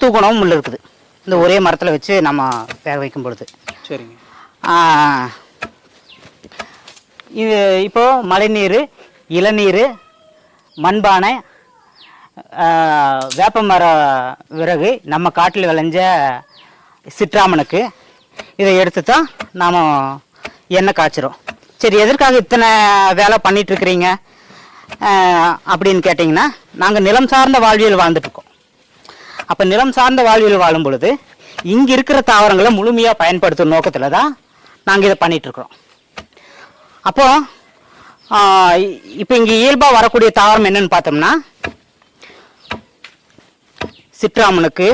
மருத்துவ குணமும் உள்ள இருக்குது இந்த ஒரே மரத்தில் வச்சு நம்ம வேக வைக்கும் பொழுது. சரிங்க. இது இப்போது மழைநீர், இளநீர், மண்பானை, வேப்ப மர விறகு, நம்ம காட்டில் விளைஞ்ச சிற்றாமனுக்கு இதை எடுத்து தான் நாம் எண்ணெய் காய்ச்சிரும். சரி, எதற்காக இத்தனை வேலை பண்ணிகிட்ருக்குறீங்க அப்படின்னு கேட்டிங்கன்னா, நாங்கள் நிலம் சார்ந்த வாழ்வியல் வாழ்ந்துட்டுருக்கோம். அப்போ நிலம் சார்ந்த வாழ்வியல் வாழும் பொழுது இங்கே இருக்கிற தாவரங்களை முழுமையாக பயன்படுத்தும் நோக்கத்தில் தான் நாங்கள் இதை பண்ணிகிட்ருக்குறோம். அப்போது இப்போ இங்கே இயல்பாக வரக்கூடிய தாவரம் என்னன்னு பார்த்தோம்னா, சிற்றாமனுக்கு,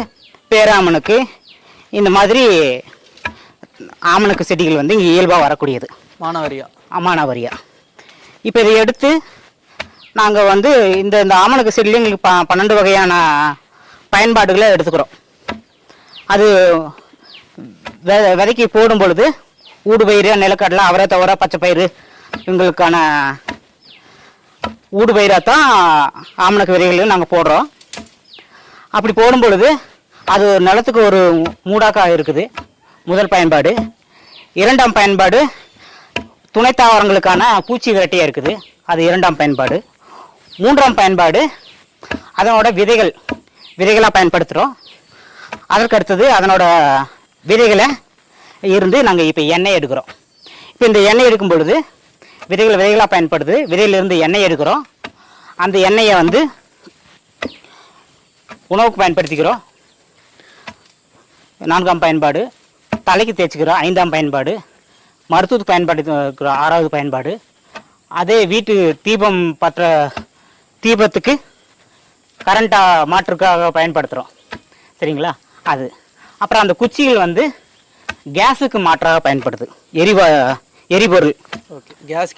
பேராமனுக்கு, இந்த மாதிரி ஆமணக்கு செடிகள் வந்து இங்கே இயல்பாக வரக்கூடியது. மானாவரியா. இப்போ இதை எடுத்து நாங்கள் வந்து இந்த ஆமணக்கு செடியில் எங்களுக்கு 12 வகையான பயன்பாடுகளை எடுத்துக்கிறோம். அது விதைக்கு போடும் பொழுது ஊடுபயிறு, நிலக்கடலை, அவரை தவிர பச்சை பயிறு இவங்களுக்கான ஊடுபயிராக தான் ஆமணக்கு விதைகளையும் நாங்கள் போடுறோம். அப்படி போடும் பொழுது அது நிலத்துக்கு ஒரு மூடாக்காக இருக்குது, முதல் பயன்பாடு. இரண்டாம் பயன்பாடு துணை தாவரங்களுக்கான பூச்சி விரட்டியாக இருக்குது, அது இரண்டாம் பயன்பாடு. மூன்றாம் பயன்பாடு அதனோட விதைகளாக பயன்படுத்துகிறோம். அதற்கு அடுத்தது அதனோட விதைகளை இருந்து நாங்கள் இப்போ எண்ணெய் எடுக்கிறோம். இப்போ இந்த எண்ணெய் எடுக்கும் பொழுது விதைகளாக பயன்படுது, விதையிலிருந்து எண்ணெய் எடுக்கிறோம். அந்த எண்ணெயை வந்து உணவுக்கு பயன்படுத்திக்கிறோம், 4ஆம் பயன்பாடு. தலைக்கு தேய்ச்சிக்கிறோம், 5ஆம் பயன்பாடு. மருத்துவத்துக்கு பயன்படுத்திக்கிறோம், 6வது பயன்பாடு. அதே வீட்டு தீபத்துக்கு கரண்ட்டாக மாற்றுக்காக பயன்படுத்துகிறோம். சரிங்களா? அது அப்புறம் அந்த குச்சிகள் வந்து கேஸுக்கு மாற்றாக பயன்படுது, எரிபொருள். கேஸ்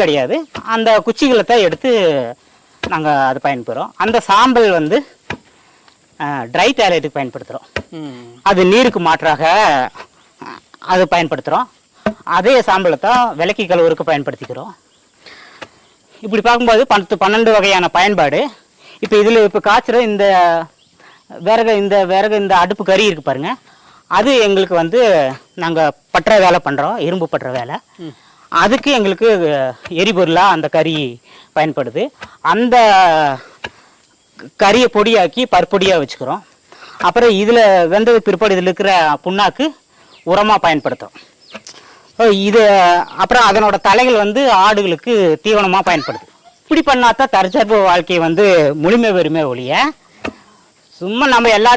கிடையாது. அந்த குச்சிகளை தான் எடுத்து நாங்கள் அது பயன்படுறோம். அந்த சாம்பல் வந்து ட்ரை டாய்லெட்டுக்கு பயன்படுத்துகிறோம், அது நீருக்கு மாற்றாக அது பயன்படுத்துகிறோம். அதே சாம்பலை தான் விளக்கி கழுவுறதுக்கு பயன்படுத்திக்கிறோம். இப்படி பார்க்கும்போது 12 வகையான பயன்பாடு. இப்போ இதில் இப்போ காய்ச்சிற இந்த விறகு இந்த அடுப்பு கறி இருக்குது பாருங்கள், அது எங்களுக்கு வந்து நாங்கள் பற்ற வேலை பண்ணுறோம், இரும்பு பற்ற வேலை. அதுக்கு எங்களுக்கு எரிபொருளாக அந்த கறி பயன்படுது. அந்த கறியை பொடியாக்கி பருப்பொடியாக வச்சுக்கிறோம். அப்புறம் இதில் வெந்தது பிற்பாடு இதில் இருக்கிற புண்ணாக்கு உரமாக பயன்படுத்துகிறோம். இது அப்புறம் அதனோட தலைகள் வந்து ஆடுகளுக்கு தீவனமாக பயன்படுது. இப்படி பண்ணாதான் தற்சார்பு வாழ்க்கையை வந்து முழுமை பெறுமே ஒழிய சும்மா நம்ம எல்லா